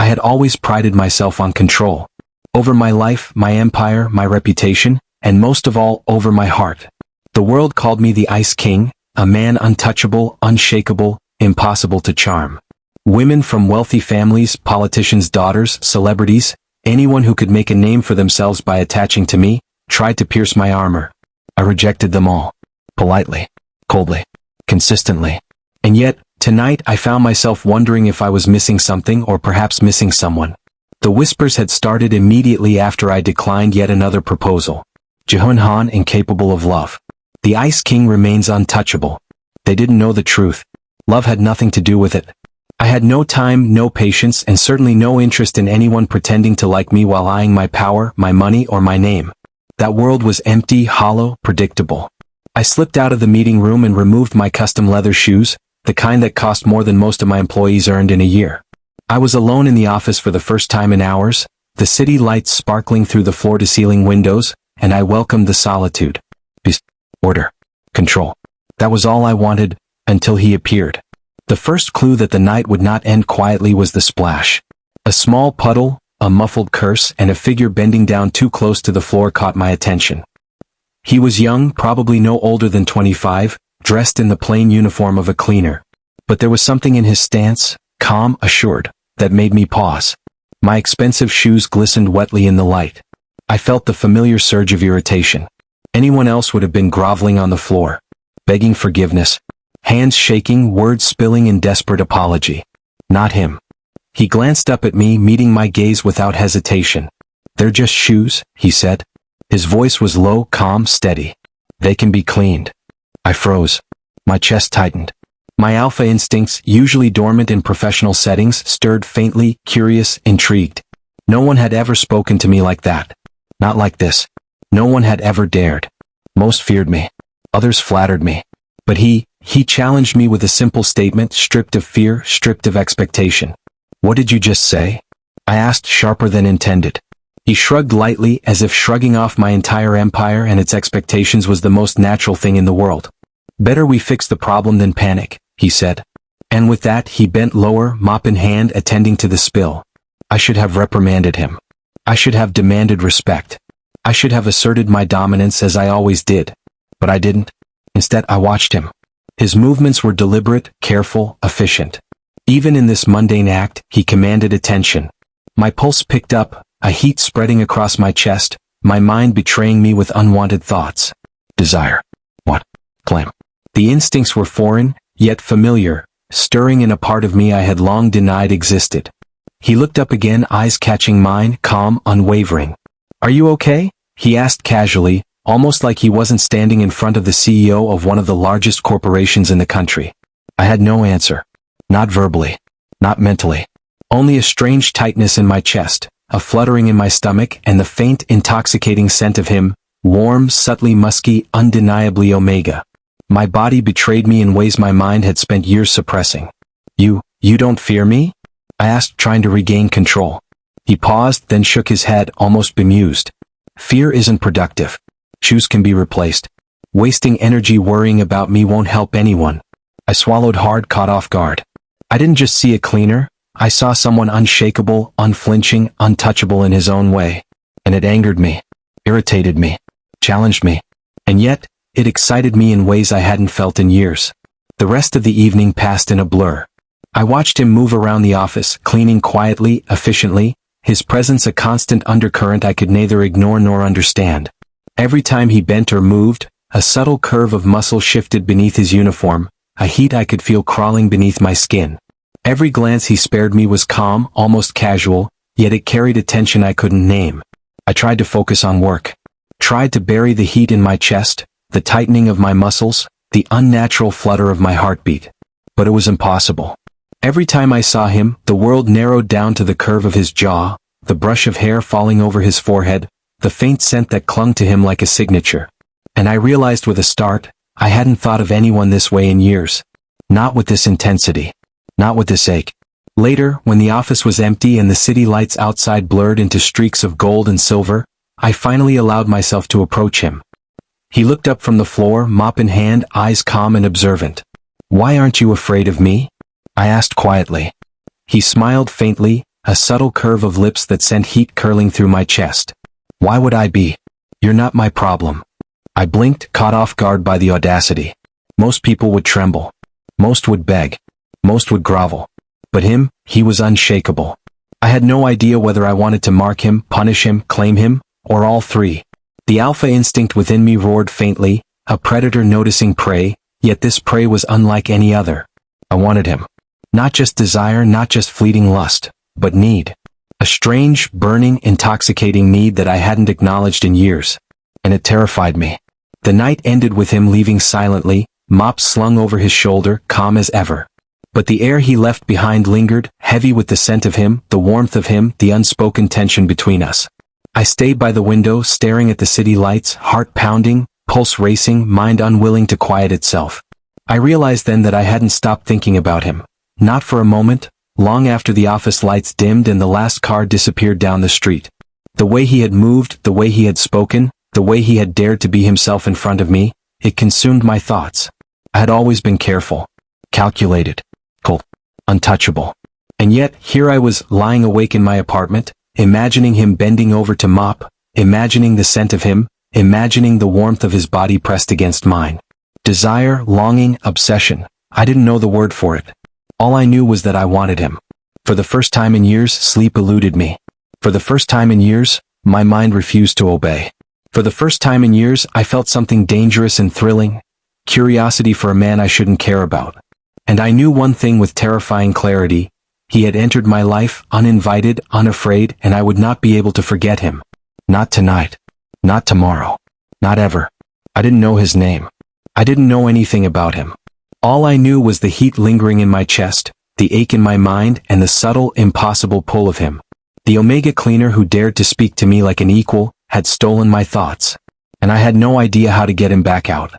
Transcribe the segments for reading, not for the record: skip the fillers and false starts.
had always prided myself on control. Over my life, my empire, my reputation, and most of all, over my heart. The world called me the Ice King, a man untouchable, unshakable, impossible to charm. Women from wealthy families, politicians' daughters, celebrities, anyone who could make a name for themselves by attaching to me, tried to pierce my armor. I rejected them all. Politely, coldly, consistently. And yet, tonight I found myself wondering if I was missing something or perhaps missing someone. The whispers had started immediately after I declined yet another proposal. Jihun Han incapable of love. The Ice King remains untouchable. They didn't know the truth. Love had nothing to do with it. I had no time, no patience, and certainly no interest in anyone pretending to like me while eyeing my power, my money, or my name. That world was empty, hollow, predictable. I slipped out of the meeting room and removed my custom leather shoes, the kind that cost more than most of my employees earned in a year. I was alone in the office for the first time in hours, the city lights sparkling through the floor-to-ceiling windows, and I welcomed the solitude. Peace, order, control. That was all I wanted, until he appeared. The first clue that the night would not end quietly was the splash. A small puddle, a muffled curse, and a figure bending down too close to the floor caught my attention. He was young, probably no older than 25, dressed in the plain uniform of a cleaner. But there was something in his stance, calm, assured, that made me pause. My expensive shoes glistened wetly in the light. I felt the familiar surge of irritation. Anyone else would have been groveling on the floor, begging forgiveness, hands shaking, words spilling in desperate apology. Not him. He glanced up at me, meeting my gaze without hesitation. "They're just shoes," he said. His voice was low, calm, steady. "They can be cleaned." I froze. My chest tightened. My alpha instincts, usually dormant in professional settings, stirred faintly, curious, intrigued. No one had ever spoken to me like that. Not like this. No one had ever dared. Most feared me. Others flattered me. But he challenged me with a simple statement, stripped of fear, stripped of expectation. "What did you just say?" I asked, sharper than intended. He shrugged lightly, as if shrugging off my entire empire and its expectations was the most natural thing in the world. "Better we fix the problem than panic," he said. And with that, he bent lower, mop in hand, attending to the spill. I should have reprimanded him. I should have demanded respect. I should have asserted my dominance as I always did. But I didn't. Instead, I watched him. His movements were deliberate, careful, efficient. Even in this mundane act, he commanded attention. My pulse picked up, a heat spreading across my chest, my mind betraying me with unwanted thoughts. Desire. What? Claim. The instincts were foreign, yet familiar, stirring in a part of me I had long denied existed. He looked up again, eyes catching mine, calm, unwavering. "Are you okay?" he asked casually, almost like he wasn't standing in front of the CEO of one of the largest corporations in the country. I had no answer. Not verbally. Not mentally. Only a strange tightness in my chest, a fluttering in my stomach, and the faint, intoxicating scent of him, warm, subtly musky, undeniably Omega. My body betrayed me in ways my mind had spent years suppressing. You don't fear me?" I asked, trying to regain control. He paused, then shook his head, almost bemused. "Fear isn't productive. Shoes can be replaced. Wasting energy worrying about me won't help anyone." I swallowed hard, caught off guard. I didn't just see a cleaner, I saw someone unshakable, unflinching, untouchable in his own way. And it angered me, irritated me, challenged me. And yet, it excited me in ways I hadn't felt in years. The rest of the evening passed in a blur. I watched him move around the office, cleaning quietly, efficiently, his presence a constant undercurrent I could neither ignore nor understand. Every time he bent or moved, a subtle curve of muscle shifted beneath his uniform, a heat I could feel crawling beneath my skin. Every glance he spared me was calm, almost casual, yet it carried a tension I couldn't name. I tried to focus on work. Tried to bury the heat in my chest, the tightening of my muscles, the unnatural flutter of my heartbeat. But it was impossible. Every time I saw him, the world narrowed down to the curve of his jaw, the brush of hair falling over his forehead, the faint scent that clung to him like a signature. And I realized with a start, I hadn't thought of anyone this way in years. Not with this intensity. Not with this ache. Later, when the office was empty and the city lights outside blurred into streaks of gold and silver, I finally allowed myself to approach him. He looked up from the floor, mop in hand, eyes calm and observant. "Why aren't you afraid of me?" I asked quietly. He smiled faintly, a subtle curve of lips that sent heat curling through my chest. Why would I be? You're not my problem. I blinked, caught off guard by the audacity. Most people would tremble. Most would beg. Most would grovel. But him, he was unshakable. I had no idea whether I wanted to mark him, punish him, claim him, or all three. The alpha instinct within me roared faintly, a predator noticing prey, yet this prey was unlike any other. I wanted him. Not just desire, not just fleeting lust, but need. A strange, burning, intoxicating need that I hadn't acknowledged in years. And it terrified me. The night ended with him leaving silently, mops slung over his shoulder, calm as ever. But the air he left behind lingered, heavy with the scent of him, the warmth of him, the unspoken tension between us. I stayed by the window, staring at the city lights, heart pounding, pulse racing, mind unwilling to quiet itself. I realized then that I hadn't stopped thinking about him. Not for a moment, long after the office lights dimmed and the last car disappeared down the street. The way he had moved, the way he had spoken, the way he had dared to be himself in front of me, it consumed my thoughts. I had always been careful, calculated, cold, untouchable. And yet, here I was, lying awake in my apartment, imagining him bending over to mop, imagining the scent of him, imagining the warmth of his body pressed against mine. Desire, longing, obsession. I didn't know the word for it. All I knew was that I wanted him. For the first time in years, sleep eluded me. For the first time in years, my mind refused to obey. For the first time in years, I felt something dangerous and thrilling, curiosity for a man I shouldn't care about. And I knew one thing with terrifying clarity. He had entered my life, uninvited, unafraid, and I would not be able to forget him. Not tonight. Not tomorrow. Not ever. I didn't know his name. I didn't know anything about him. All I knew was the heat lingering in my chest, the ache in my mind, and the subtle, impossible pull of him. The Omega cleaner who dared to speak to me like an equal, had stolen my thoughts. And I had no idea how to get him back out.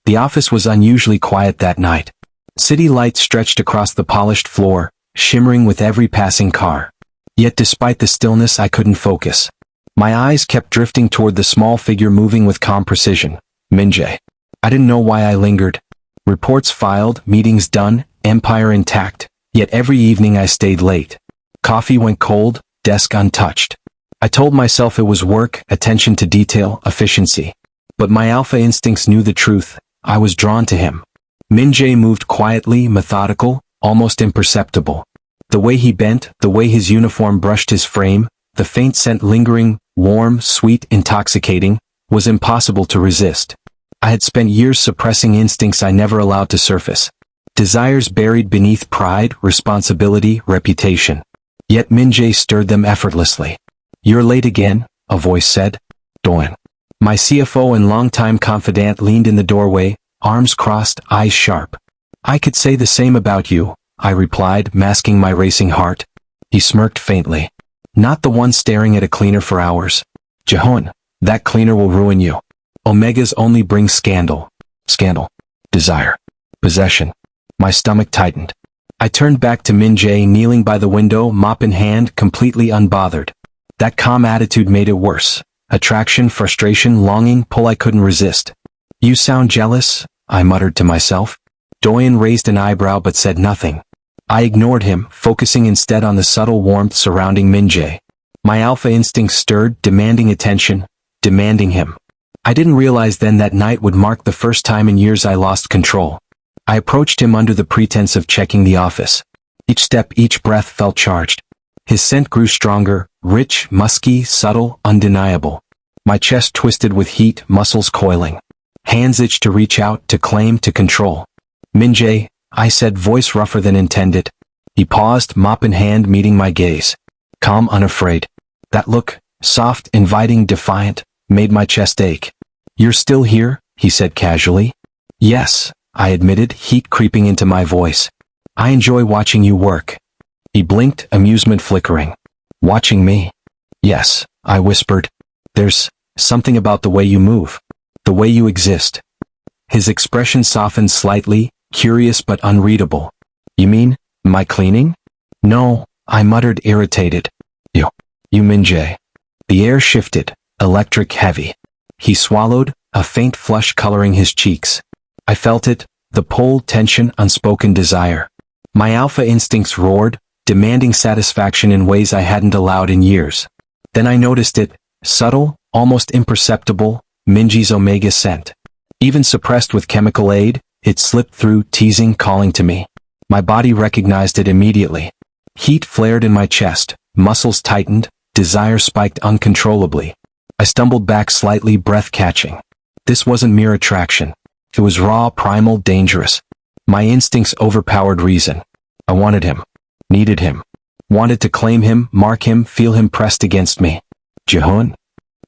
The office was unusually quiet that night. City lights stretched across the polished floor, shimmering with every passing car. Yet despite the stillness, I couldn't focus. My eyes kept drifting toward the small figure moving with calm precision. Minjae. I didn't know why I lingered. Reports filed, meetings done, empire intact, yet every evening I stayed late. Coffee went cold, desk untouched. I told myself it was work, attention to detail, efficiency. But my alpha instincts knew the truth. I was drawn to him. Minjae moved quietly, methodical, almost imperceptible. The way he bent, the way his uniform brushed his frame, the faint scent lingering, warm, sweet, intoxicating, was impossible to resist. I had spent years suppressing instincts I never allowed to surface. Desires buried beneath pride, responsibility, reputation. Yet Minjae stirred them effortlessly. "You're late again," a voice said. "Doan." My CFO and longtime confidant leaned in the doorway, arms crossed, eyes sharp. "I could say the same about you," I replied, masking my racing heart. He smirked faintly. "Not the one staring at a cleaner for hours. Jehon, that cleaner will ruin you. Omegas only bring scandal. Scandal. Desire. Possession." My stomach tightened. I turned back to Minjae kneeling by the window, mop in hand, completely unbothered. That calm attitude made it worse. Attraction, frustration, longing, pull I couldn't resist. "You sound jealous," I muttered to myself. Doyen raised an eyebrow but said nothing. I ignored him, focusing instead on the subtle warmth surrounding Minjae. My alpha instinct stirred, demanding attention, demanding him. I didn't realize then that night would mark the first time in years I lost control. I approached him under the pretense of checking the office. Each step, each breath felt charged. His scent grew stronger, rich, musky, subtle, undeniable. My chest twisted with heat, muscles coiling. Hands itched to reach out, to claim, to control. "Minjae," I said, voice rougher than intended. He paused, mop in hand, meeting my gaze. Calm, unafraid. That look, soft, inviting, defiant, made my chest ache. "You're still here?" he said casually. "Yes," I admitted, heat creeping into my voice. "I enjoy watching you work." He blinked, amusement flickering. "Watching me?" "Yes," I whispered. "There's something about the way you move. The way you exist." His expression softened slightly, curious but unreadable. "You mean, my cleaning?" "No," I muttered, irritated. You Minjae." The air shifted, electric heavy. He swallowed, a faint flush coloring his cheeks. I felt it, the pull, tension, unspoken desire. My alpha instincts roared, demanding satisfaction in ways I hadn't allowed in years. Then I noticed it, subtle, almost imperceptible, Minjae's Omega scent. Even suppressed with chemical aid, it slipped through, teasing, calling to me. My body recognized it immediately. Heat flared in my chest, muscles tightened, desire spiked uncontrollably. I stumbled back slightly, breath catching. This wasn't mere attraction. It was raw, primal, dangerous. My instincts overpowered reason. I wanted him. Needed him. Wanted to claim him, mark him, feel him pressed against me. Jaehoon?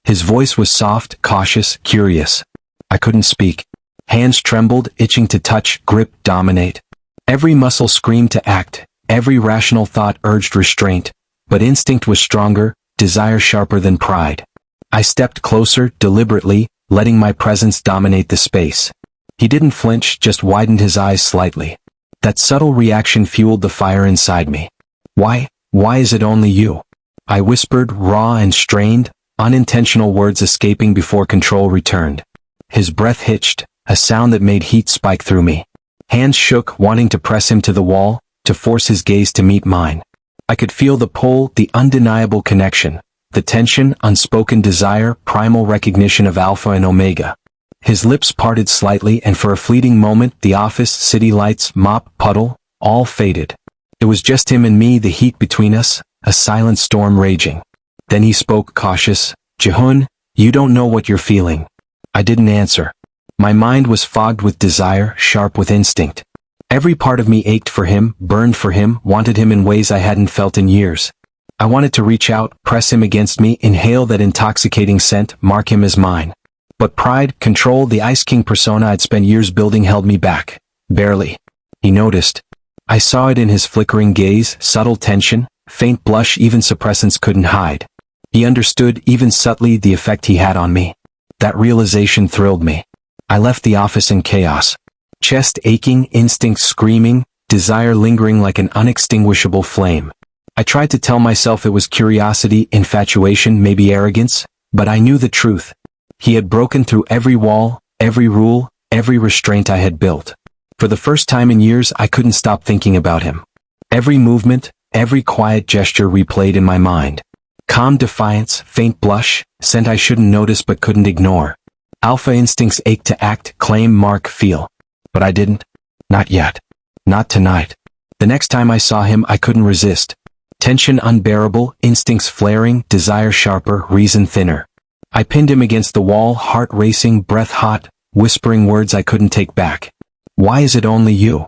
His voice was soft, cautious, curious. I couldn't speak. Hands trembled, itching to touch, grip, dominate. Every muscle screamed to act. Every rational thought urged restraint. But instinct was stronger, desire sharper than pride. I stepped closer, deliberately, letting my presence dominate the space. He didn't flinch, just widened his eyes slightly. That subtle reaction fueled the fire inside me. Why is it only you? I whispered, raw and strained, unintentional words escaping before control returned. His breath hitched, a sound that made heat spike through me. Hands shook, wanting to press him to the wall, to force his gaze to meet mine. I could feel the pull, the undeniable connection, the tension, unspoken desire, primal recognition of Alpha and Omega. His lips parted slightly, and for a fleeting moment, the office, city lights, mop, puddle, all faded. It was just him and me, the heat between us, a silent storm raging. Then he spoke, cautious. Jaehoon, you don't know what you're feeling. I didn't answer. My mind was fogged with desire, sharp with instinct. Every part of me ached for him, burned for him, wanted him in ways I hadn't felt in years. I wanted to reach out, press him against me, inhale that intoxicating scent, mark him as mine. But pride, control, the Ice King persona I'd spent years building held me back. Barely. He noticed. I saw it in his flickering gaze, subtle tension, faint blush even suppressants couldn't hide. He understood, even subtly, the effect he had on me. That realization thrilled me. I left the office in chaos. Chest aching, instinct screaming, desire lingering like an unextinguishable flame. I tried to tell myself it was curiosity, infatuation, maybe arrogance, but I knew the truth. He had broken through every wall, every rule, every restraint I had built. For the first time in years, I couldn't stop thinking about him. Every movement, every quiet gesture replayed in my mind. Calm defiance, faint blush, scent I shouldn't notice but couldn't ignore. Alpha instincts ached to act, claim, mark, feel. But I didn't. Not yet. Not tonight. The next time I saw him, I couldn't resist. Tension unbearable, instincts flaring, desire sharper, reason thinner. I pinned him against the wall, heart racing, breath hot, whispering words I couldn't take back. Why is it only you?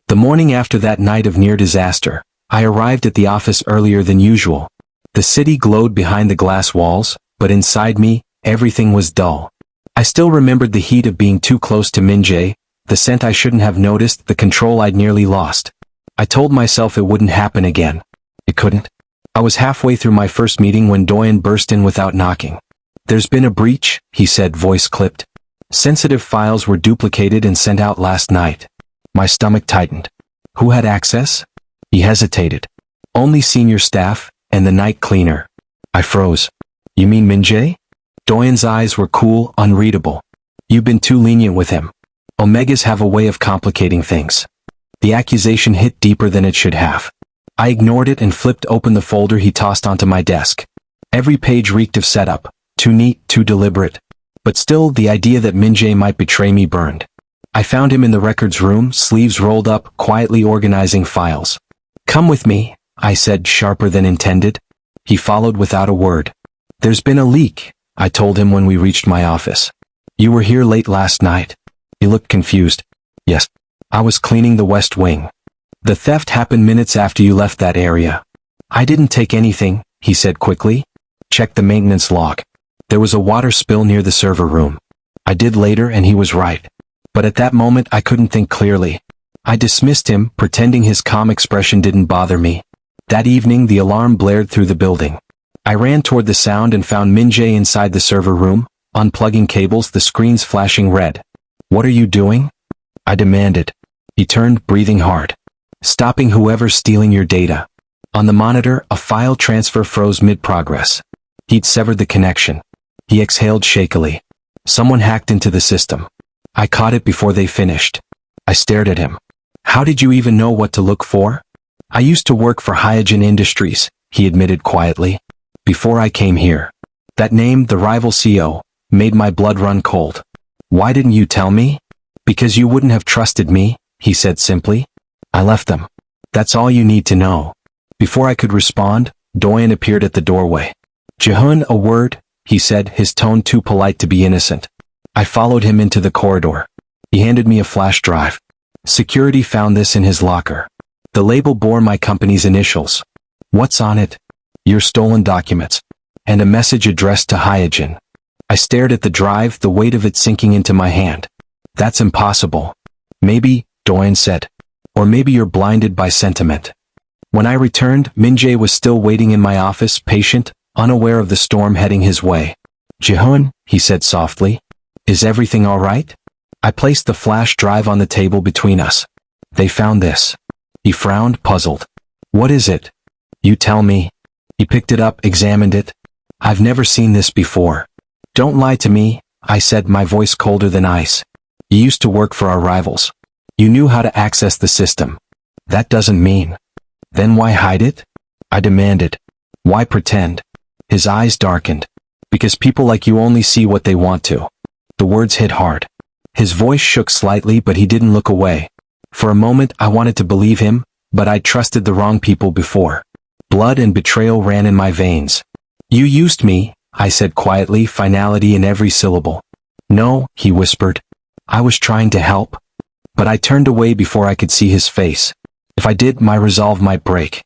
The morning after that night of near disaster, I arrived at the office earlier than usual. The city glowed behind the glass walls, but inside me, everything was dull. I still remembered the heat of being too close to Minjae, the scent I shouldn't have noticed, the control I'd nearly lost. I told myself it wouldn't happen again. It couldn't. I was halfway through my first meeting when Doyen burst in without knocking. There's been a breach, he said, voice clipped. Sensitive files were duplicated and sent out last night. My stomach tightened. Who had access? He hesitated. Only senior staff, and the night cleaner. I froze. You mean Minjae? Doyen's eyes were cool, unreadable. You've been too lenient with him. Omegas have a way of complicating things. The accusation hit deeper than it should have. I ignored it and flipped open the folder he tossed onto my desk. Every page reeked of setup. Too neat, too deliberate. But still, the idea that Minjae might betray me burned. I found him in the records room, sleeves rolled up, quietly organizing files. Come with me, I said, sharper than intended. He followed without a word. There's been a leak, I told him when we reached my office. You were here late last night. He looked confused. Yes. I was cleaning the West Wing. The theft happened minutes after you left that area. I didn't take anything, he said quickly. Check the maintenance log. There was a water spill near the server room. I did later and he was right. But at that moment I couldn't think clearly. I dismissed him, pretending his calm expression didn't bother me. That evening the alarm blared through the building. I ran toward the sound and found Minjae inside the server room, unplugging cables, the screens flashing red. What are you doing? I demanded. He turned, breathing hard. Stopping whoever's stealing your data. On the monitor, a file transfer froze mid-progress. He'd severed the connection. He exhaled shakily. Someone hacked into the system. I caught it before they finished. I stared at him. How did you even know what to look for? I used to work for Hyojin Industries, he admitted quietly. Before I came here. That name, the rival CEO, made my blood run cold. Why didn't you tell me? Because you wouldn't have trusted me, he said simply. I left them. That's all you need to know. Before I could respond, Doyen appeared at the doorway. Jaehoon, a word, he said, his tone too polite to be innocent. I followed him into the corridor. He handed me a flash drive. Security found this in his locker. The label bore my company's initials. What's on it? Your stolen documents. And a message addressed to Hyojin. I stared at the drive, the weight of it sinking into my hand. That's impossible. Maybe, Doyen said. Or maybe you're blinded by sentiment. When I returned, Minjae was still waiting in my office, patient, unaware of the storm heading his way. Jaehoon, he said softly. Is everything all right? I placed the flash drive on the table between us. They found this. He frowned, puzzled. What is it? You tell me. He picked it up, examined it. I've never seen this before. Don't lie to me, I said, my voice colder than ice. You used to work for our rivals. You knew how to access the system. That doesn't mean. Then why hide it? I demanded. Why pretend? His eyes darkened. Because people like you only see what they want to. The words hit hard. His voice shook slightly, but he didn't look away. For a moment I wanted to believe him, but I'd trusted the wrong people before. Blood and betrayal ran in my veins. You used me, I said quietly, finality in every syllable. No, he whispered. I was trying to help. But I turned away before I could see his face. If I did, my resolve might break.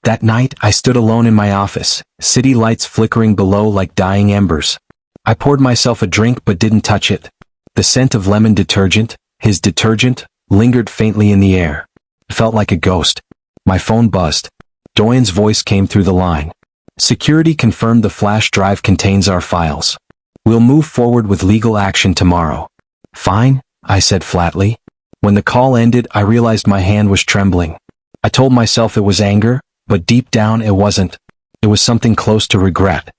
That night, I stood alone in my office, city lights flickering below like dying embers. I poured myself a drink but didn't touch it. The scent of lemon detergent, his detergent, lingered faintly in the air. It felt like a ghost. My phone buzzed. Doyen's voice came through the line. Security confirmed the flash drive contains our files. We'll move forward with legal action tomorrow. Fine, I said flatly. When the call ended, I realized my hand was trembling. I told myself it was anger, but deep down it wasn't. It was something close to regret.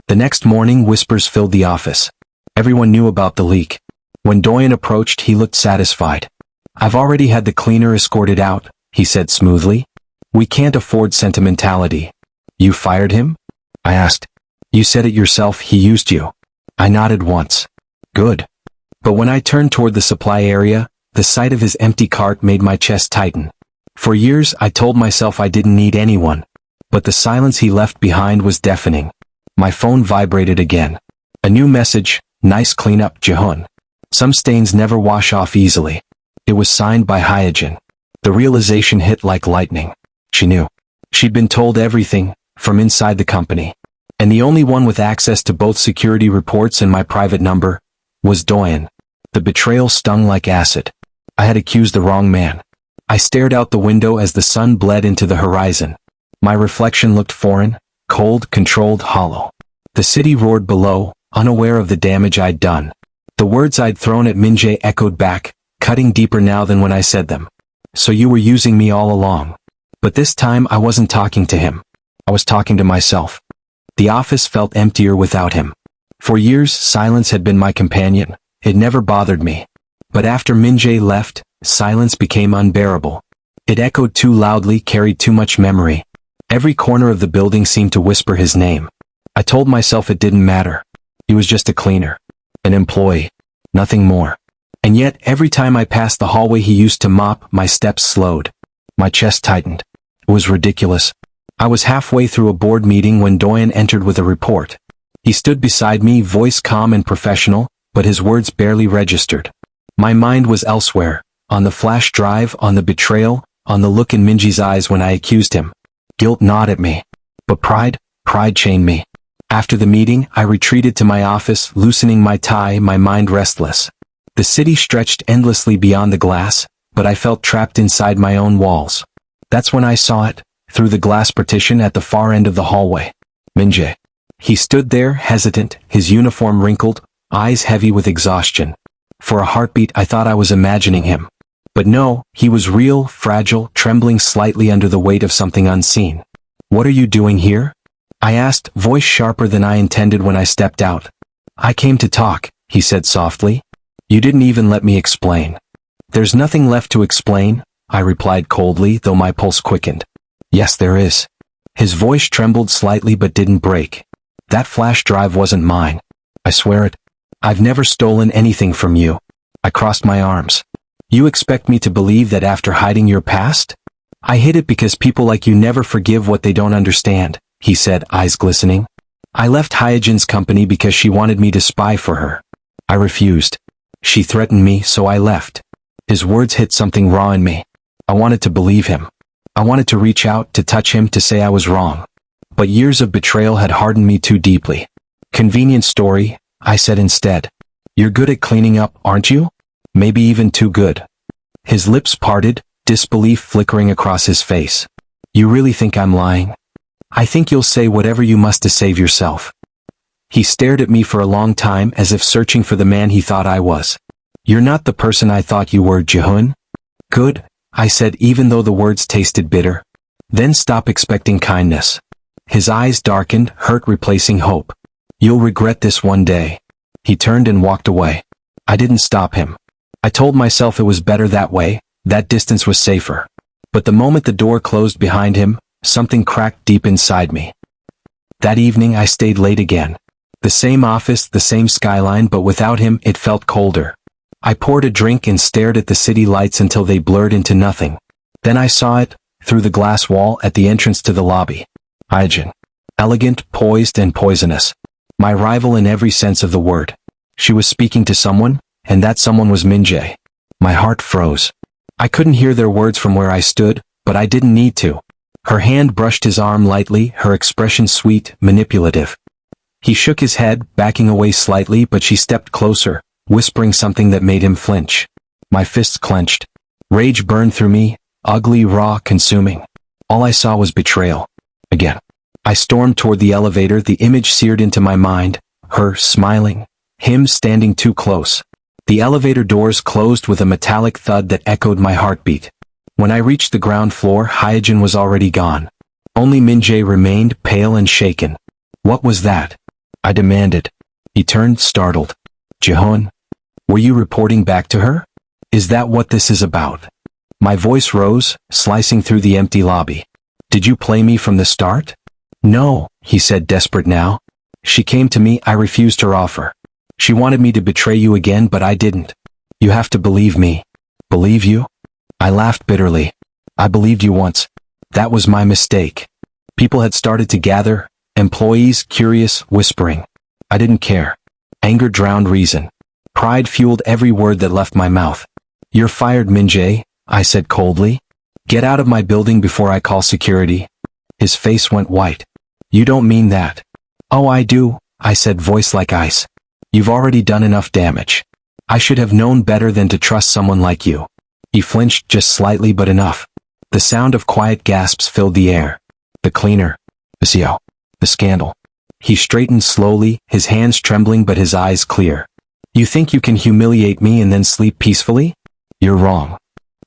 The next morning, whispers filled the office. Everyone knew about the leak. When Doyen approached, he looked satisfied. I've already had the cleaner escorted out, he said smoothly. We can't afford sentimentality. You fired him? I asked. You said it yourself, he used you. I nodded once. Good. But when I turned toward the supply area, the sight of his empty cart made my chest tighten. For years, I told myself I didn't need anyone. But the silence he left behind was deafening. My phone vibrated again. A new message, nice cleanup, Jaehoon. Some stains never wash off easily. It was signed by Hyojin. The realization hit like lightning. She knew. She'd been told everything, from inside the company. And the only one with access to both security reports and my private number was Doyen. The betrayal stung like acid. I had accused the wrong man. I stared out the window as the sun bled into the horizon. My reflection looked foreign, cold, controlled, hollow. The city roared below, unaware of the damage I'd done. The words I'd thrown at Minjae echoed back, cutting deeper now than when I said them. So you were using me all along. But this time I wasn't talking to him. I was talking to myself. The office felt emptier without him. For years, silence had been my companion. It never bothered me. But after Minjae left, silence became unbearable. It echoed too loudly, carried too much memory. Every corner of the building seemed to whisper his name. I told myself it didn't matter. He was just a cleaner. An employee. Nothing more. And yet, every time I passed the hallway he used to mop, my steps slowed. My chest tightened. It was ridiculous. I was halfway through a board meeting when Doyen entered with a report. He stood beside me, voice calm and professional, but his words barely registered. My mind was elsewhere, on the flash drive, on the betrayal, on the look in Minji's eyes when I accused him. Guilt gnawed at me. But pride chained me. After the meeting, I retreated to my office, loosening my tie, my mind restless. The city stretched endlessly beyond the glass, but I felt trapped inside my own walls. That's when I saw it, through the glass partition at the far end of the hallway. Minjae. He stood there, hesitant, his uniform wrinkled, eyes heavy with exhaustion. For a heartbeat I thought I was imagining him. But no, he was real, fragile, trembling slightly under the weight of something unseen. What are you doing here? I asked, voice sharper than I intended when I stepped out. I came to talk, he said softly. You didn't even let me explain. There's nothing left to explain, I replied coldly, though my pulse quickened. Yes, there is. His voice trembled slightly but didn't break. That flash drive wasn't mine. I swear it. I've never stolen anything from you. I crossed my arms. You expect me to believe that after hiding your past? I hid it because people like you never forgive what they don't understand, he said, eyes glistening. I left Hyojin's company because she wanted me to spy for her. I refused. She threatened me, so I left. His words hit something raw in me. I wanted to believe him. I wanted to reach out, to touch him, to say I was wrong. But years of betrayal had hardened me too deeply. Convenient story, I said instead. You're good at cleaning up, aren't you? Maybe even too good. His lips parted, disbelief flickering across his face. You really think I'm lying? I think you'll say whatever you must to save yourself. He stared at me for a long time as if searching for the man he thought I was. You're not the person I thought you were, Jihoon. Good, I said, even though the words tasted bitter. Then stop expecting kindness. His eyes darkened, hurt replacing hope. You'll regret this one day. He turned and walked away. I didn't stop him. I told myself it was better that way, that distance was safer. But the moment the door closed behind him, something cracked deep inside me. That evening I stayed late again. The same office, the same skyline, but without him it felt colder. I poured a drink and stared at the city lights until they blurred into nothing. Then I saw it, through the glass wall at the entrance to the lobby. Hyojin. Elegant, poised, and poisonous. My rival in every sense of the word. She was speaking to someone, and that someone was Minjae. My heart froze. I couldn't hear their words from where I stood, but I didn't need to. Her hand brushed his arm lightly, her expression sweet, manipulative. He shook his head, backing away slightly, but she stepped closer, whispering something that made him flinch. My fists clenched. Rage burned through me, ugly, raw, consuming. All I saw was betrayal. Again. I stormed toward the elevator, the image seared into my mind, her smiling, him standing too close. The elevator doors closed with a metallic thud that echoed my heartbeat. When I reached the ground floor, Hyojin was already gone. Only Minjae remained, pale and shaken. What was that? I demanded. He turned, startled. Jihoon, were you reporting back to her? Is that what this is about? My voice rose, slicing through the empty lobby. Did you play me from the start? No, he said, desperate now. She came to me, I refused her offer. She wanted me to betray you again, but I didn't. You have to believe me. Believe you? I laughed bitterly. I believed you once. That was my mistake. People had started to gather, employees, curious, whispering. I didn't care. Anger drowned reason. Pride fueled every word that left my mouth. You're fired, Minjae, I said coldly. Get out of my building before I call security. His face went white. You don't mean that. Oh, I do, I said, voice like ice. You've already done enough damage. I should have known better than to trust someone like you. He flinched just slightly, but enough. The sound of quiet gasps filled the air. The cleaner. The scandal. He straightened slowly, his hands trembling but his eyes clear. You think you can humiliate me and then sleep peacefully? You're wrong.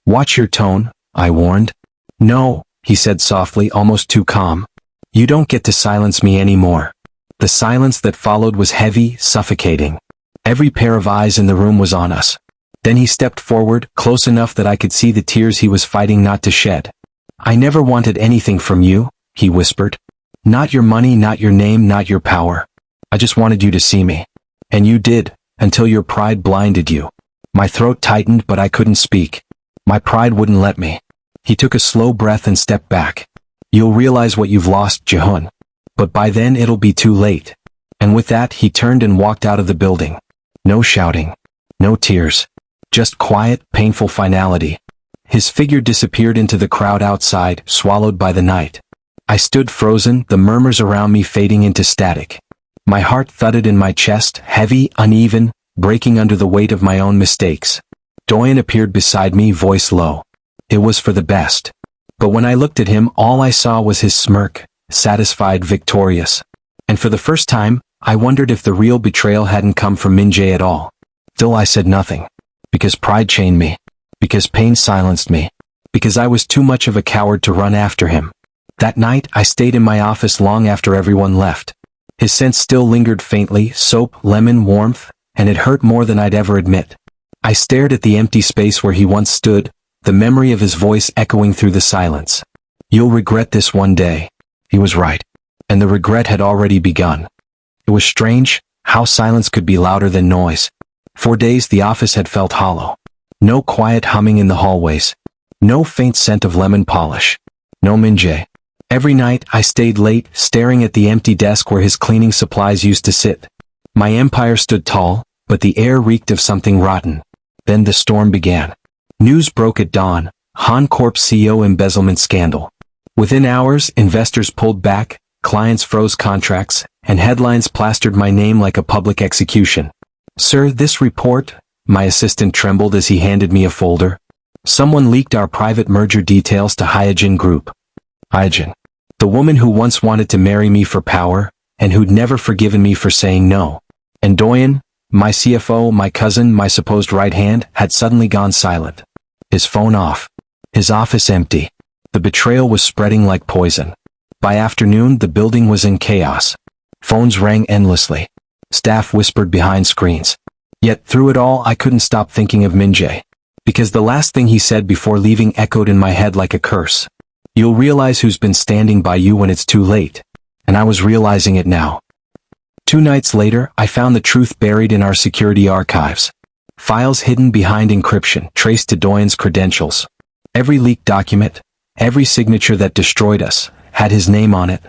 Watch your tone, I warned. No, he said softly, almost too calm. You don't get to silence me anymore. The silence that followed was heavy, suffocating. Every pair of eyes in the room was on us. Then he stepped forward, close enough that I could see the tears he was fighting not to shed. I never wanted anything from you, he whispered. Not your money, not your name, not your power. I just wanted you to see me. And you did, until your pride blinded you. My throat tightened, but I couldn't speak. My pride wouldn't let me. He took a slow breath and stepped back. You'll realize what you've lost, Jihoon. But by then it'll be too late. And with that he turned and walked out of the building. No shouting. No tears. Just quiet, painful finality. His figure disappeared into the crowd outside, swallowed by the night. I stood frozen, the murmurs around me fading into static. My heart thudded in my chest, heavy, uneven, breaking under the weight of my own mistakes. Doyen appeared beside me, voice low. It was for the best. But when I looked at him, all I saw was his smirk, satisfied, victorious. And for the first time, I wondered if the real betrayal hadn't come from Minjae at all. Still I said nothing. Because pride chained me. Because pain silenced me. Because I was too much of a coward to run after him. That night, I stayed in my office long after everyone left. His scent still lingered faintly, soap, lemon, warmth, and it hurt more than I'd ever admit. I stared at the empty space where he once stood, the memory of his voice echoing through the silence. "You'll regret this one day." He was right. And the regret had already begun. It was strange how silence could be louder than noise. For days the office had felt hollow. No quiet humming in the hallways. No faint scent of lemon polish. No Minjae. Every night I stayed late, staring at the empty desk where his cleaning supplies used to sit. My empire stood tall, but the air reeked of something rotten. Then the storm began. News broke at dawn: Han Corp's CEO embezzlement scandal. Within hours, investors pulled back, clients froze contracts, and headlines plastered my name like a public execution. "Sir, this report," my assistant trembled as he handed me a folder. "Someone leaked our private merger details to Hyojin Group." Hyojin. The woman who once wanted to marry me for power, and who'd never forgiven me for saying no. And Doyen, my CFO, my cousin, my supposed right hand, had suddenly gone silent. His phone off. His office empty. The betrayal was spreading like poison. By afternoon, the building was in chaos. Phones rang endlessly. Staff whispered behind screens. Yet through it all, I couldn't stop thinking of Minjae. Because the last thing he said before leaving echoed in my head like a curse. "You'll realize who's been standing by you when it's too late." And I was realizing it now. 2 nights later, I found the truth buried in our security archives. Files hidden behind encryption, traced to Doyen's credentials. Every leaked document, every signature that destroyed us, had his name on it.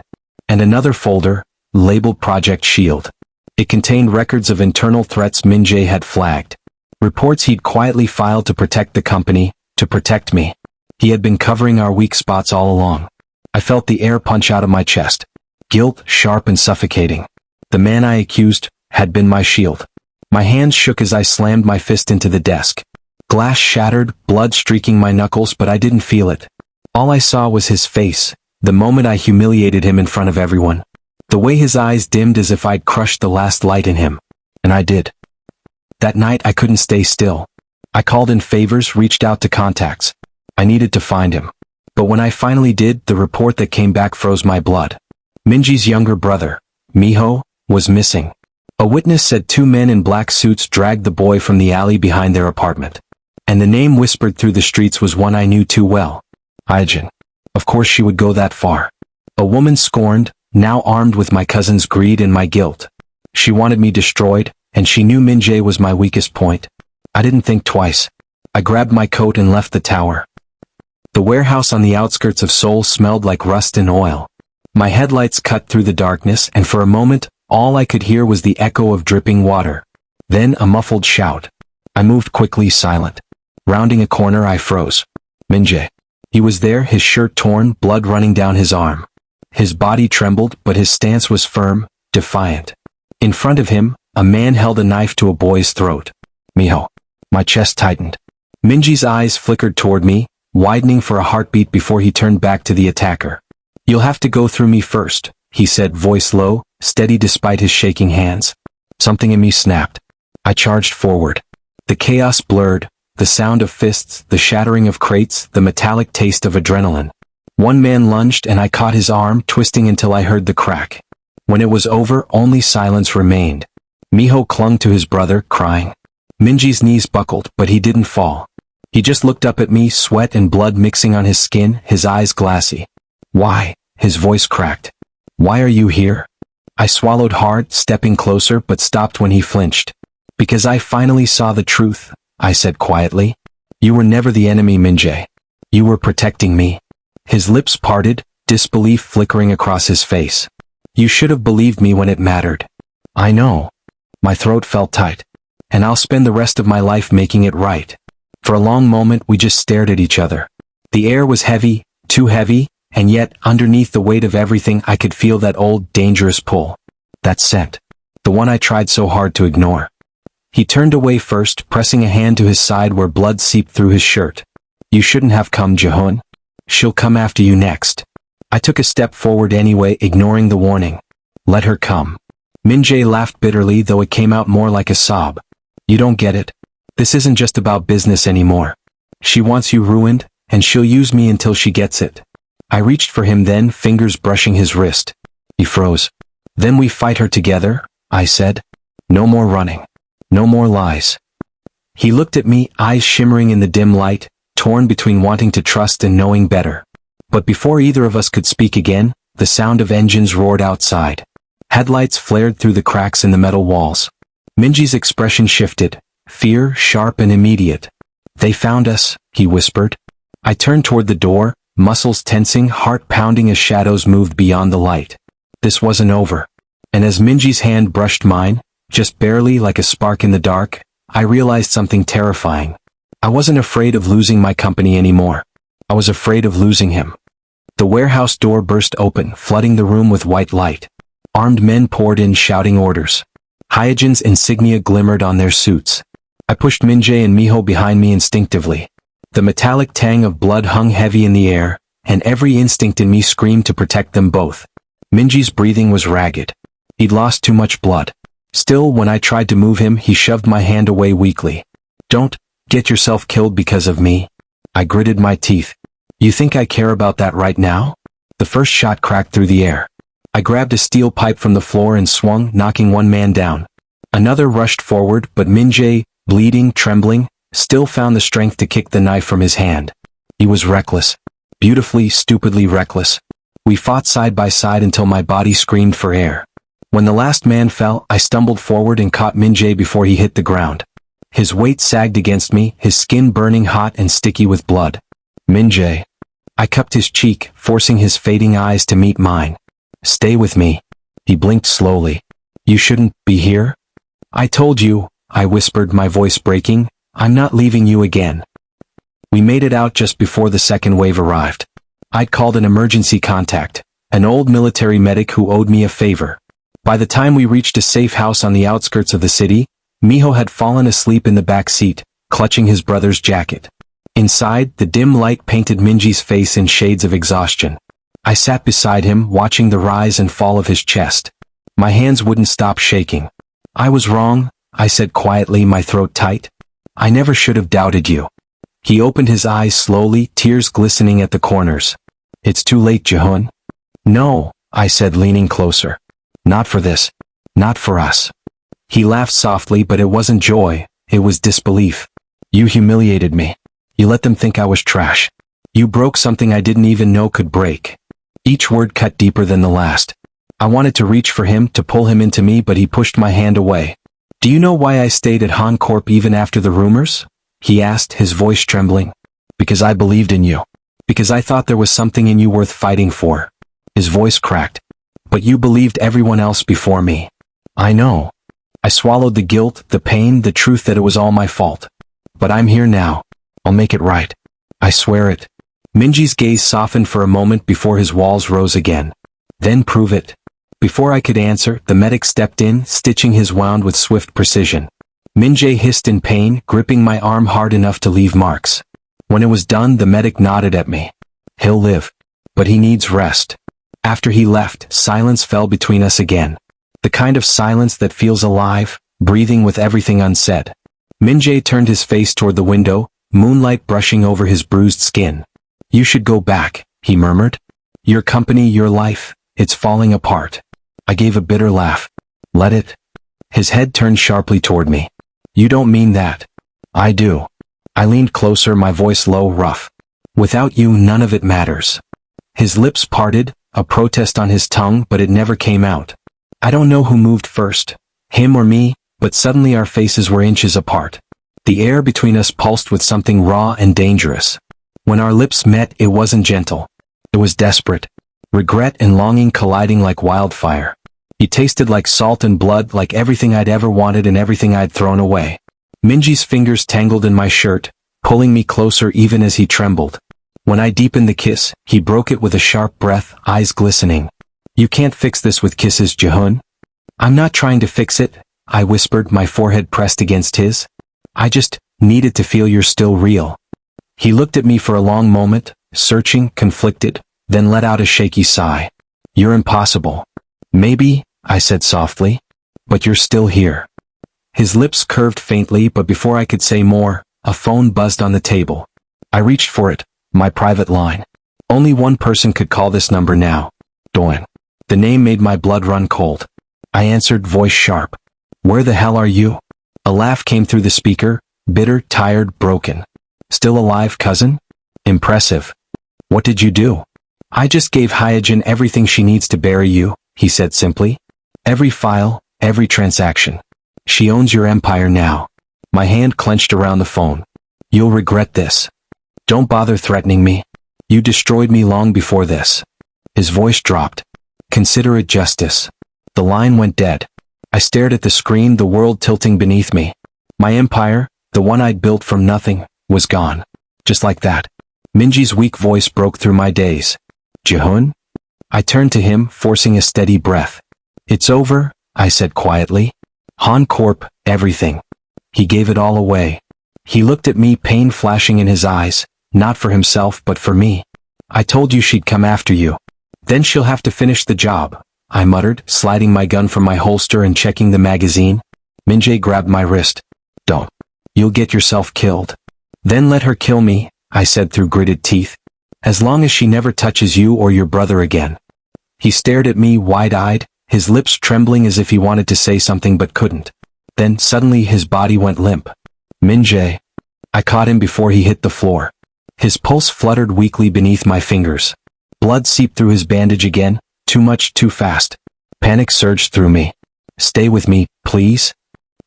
And another folder, labeled Project Shield. It contained records of internal threats Minjae had flagged. Reports he'd quietly filed to protect the company, to protect me. He had been covering our weak spots all along. I felt the air punch out of my chest. Guilt, sharp and suffocating. The man I accused had been my shield. My hands shook as I slammed my fist into the desk. Glass shattered, blood streaking my knuckles, but I didn't feel it. All I saw was his face, the moment I humiliated him in front of everyone. The way his eyes dimmed as if I'd crushed the last light in him. And I did. That night I couldn't stay still. I called in favors, reached out to contacts. I needed to find him. But when I finally did, the report that came back froze my blood. Minji's younger brother, Miho, was missing. A witness said 2 men in black suits dragged the boy from the alley behind their apartment. And the name whispered through the streets was one I knew too well. Hyojin. Of course she would go that far. A woman scorned, now armed with my cousin's greed and my guilt. She wanted me destroyed, and she knew Minjae was my weakest point. I didn't think twice. I grabbed my coat and left the tower. The warehouse on the outskirts of Seoul smelled like rust and oil. My headlights cut through the darkness, and for a moment, all I could hear was the echo of dripping water. Then a muffled shout. I moved quickly, silent. Rounding a corner, I froze. Minjae. He was there, his shirt torn, blood running down his arm. His body trembled, but his stance was firm, defiant. In front of him, a man held a knife to a boy's throat. Miho. My chest tightened. Minji's eyes flickered toward me, widening for a heartbeat before he turned back to the attacker. "You'll have to go through me first," he said, voice low, steady despite his shaking hands. Something in me snapped. I charged forward. The chaos blurred, the sound of fists, the shattering of crates, the metallic taste of adrenaline. One man lunged and I caught his arm, twisting until I heard the crack. When it was over, only silence remained. Miho clung to his brother, crying. Minji's knees buckled, but he didn't fall. He just looked up at me, sweat and blood mixing on his skin, his eyes glassy. "Why?" His voice cracked. "Why are you here?" I swallowed hard, stepping closer, but stopped when he flinched. "Because I finally saw the truth," I said quietly. "You were never the enemy, Minjae. You were protecting me." His lips parted, disbelief flickering across his face. "You should have believed me when it mattered." "I know." My throat felt tight. "And I'll spend the rest of my life making it right." For a long moment we just stared at each other. The air was heavy, too heavy, and yet, underneath the weight of everything I could feel that old, dangerous pull. That scent. The one I tried so hard to ignore. He turned away first, pressing a hand to his side where blood seeped through his shirt. "You shouldn't have come, Jaehoon. She'll come after you next." I took a step forward anyway, ignoring the warning. "Let her come." Minjae laughed bitterly, though it came out more like a sob. "You don't get it. This isn't just about business anymore. She wants you ruined, and she'll use me until she gets it." I reached for him then, fingers brushing his wrist. He froze. "Then we fight her together," I said. "No more running. No more lies." He looked at me, eyes shimmering in the dim light, torn between wanting to trust and knowing better. But before either of us could speak again, the sound of engines roared outside. Headlights flared through the cracks in the metal walls. Minjae's expression shifted, fear sharp and immediate. "They found us," he whispered. I turned toward the door, muscles tensing, heart pounding as shadows moved beyond the light. This wasn't over. And as Minjae's hand brushed mine, just barely like a spark in the dark, I realized something terrifying. I wasn't afraid of losing my company anymore. I was afraid of losing him. The warehouse door burst open, flooding the room with white light. Armed men poured in shouting orders. Hyojin's insignia glimmered on their suits. I pushed Minjae and Miho behind me instinctively. The metallic tang of blood hung heavy in the air, and every instinct in me screamed to protect them both. Minjae's breathing was ragged. He'd lost too much blood. Still, when I tried to move him, he shoved my hand away weakly. "Don't get yourself killed because of me." I gritted my teeth. "You think I care about that right now?" The first shot cracked through the air. I grabbed a steel pipe from the floor and swung, knocking one man down. Another rushed forward, but Minjae, bleeding, trembling, still found the strength to kick the knife from his hand. He was reckless. Beautifully, stupidly reckless. We fought side by side until my body screamed for air. When the last man fell, I stumbled forward and caught Minjae before he hit the ground. His weight sagged against me, his skin burning hot and sticky with blood. "Minjae." I cupped his cheek, forcing his fading eyes to meet mine. "Stay with me." He blinked slowly. "You shouldn't be here." "I told you," I whispered, my voice breaking, "I'm not leaving you again." We made it out just before the second wave arrived. I'd called an emergency contact, an old military medic who owed me a favor. By the time we reached a safe house on the outskirts of the city, Miho had fallen asleep in the back seat, clutching his brother's jacket. Inside, the dim light painted Minji's face in shades of exhaustion. I sat beside him, watching the rise and fall of his chest. My hands wouldn't stop shaking. "I was wrong," I said quietly, my throat tight. "I never should have doubted you." He opened his eyes slowly, tears glistening at the corners. "It's too late, Jihun." "No," I said, leaning closer. "Not for this. Not for us." He laughed softly, but it wasn't joy, it was disbelief. "You humiliated me. You let them think I was trash. You broke something I didn't even know could break." Each word cut deeper than the last. I wanted to reach for him, to pull him into me, but he pushed my hand away. "Do you know why I stayed at Han Corp even after the rumors?" he asked, his voice trembling. "Because I believed in you. Because I thought there was something in you worth fighting for." His voice cracked. "But you believed everyone else before me." "I know." I swallowed the guilt, the pain, the truth that it was all my fault. "But I'm here now. I'll make it right. I swear it." Minji's gaze softened for a moment before his walls rose again. "Then prove it." Before I could answer, the medic stepped in, stitching his wound with swift precision. Minjae hissed in pain, gripping my arm hard enough to leave marks. When it was done, the medic nodded at me. "He'll live. But he needs rest." After he left, silence fell between us again. The kind of silence that feels alive, breathing with everything unsaid. Minjae turned his face toward the window, moonlight brushing over his bruised skin. "You should go back," he murmured. "Your company, your life, it's falling apart." I gave a bitter laugh. "Let it." His head turned sharply toward me. "You don't mean that." "I do." I leaned closer, my voice low, rough. "Without you, none of it matters." His lips parted, a protest on his tongue, but it never came out. I don't know who moved first, him or me, but suddenly our faces were inches apart. The air between us pulsed with something raw and dangerous. When our lips met, it wasn't gentle. It was desperate. Regret and longing colliding like wildfire. He tasted like salt and blood, like everything I'd ever wanted and everything I'd thrown away. Minji's fingers tangled in my shirt, pulling me closer even as he trembled. When I deepened the kiss, he broke it with a sharp breath, eyes glistening. "You can't fix this with kisses, Jihun." "I'm not trying to fix it," I whispered, my forehead pressed against his. "I just needed to feel you're still real." He looked at me for a long moment, searching, conflicted, then let out a shaky sigh. "You're impossible." "Maybe," I said softly, "but you're still here." His lips curved faintly, but before I could say more, a phone buzzed on the table. I reached for it, my private line. Only one person could call this number now. Doan. The name made my blood run cold. I answered, voice sharp. "Where the hell are you?" A laugh came through the speaker, bitter, tired, broken. Still alive, cousin? Impressive. What did you do? I just gave Hyojin everything she needs to bury you, he said simply. Every file, every transaction. She owns your empire now. My hand clenched around the phone. You'll regret this. Don't bother threatening me. You destroyed me long before this. His voice dropped. Consider it justice. The line went dead. I stared at the screen, the world tilting beneath me. My empire, the one I'd built from nothing, was gone. Just like that. Minji's weak voice broke through my daze. Jihun? I turned to him, forcing a steady breath. It's over, I said quietly. Han Corp, everything. He gave it all away. He looked at me, pain flashing in his eyes, not for himself but for me. I told you she'd come after you. Then she'll have to finish the job, I muttered, sliding my gun from my holster and checking the magazine. Minjae grabbed my wrist. Don't. You'll get yourself killed. Then let her kill me, I said through gritted teeth. As long as she never touches you or your brother again. He stared at me wide-eyed, his lips trembling as if he wanted to say something but couldn't. Then suddenly his body went limp. Minjae. I caught him before he hit the floor. His pulse fluttered weakly beneath my fingers. Blood seeped through his bandage again, too much, too fast. Panic surged through me. Stay with me, please.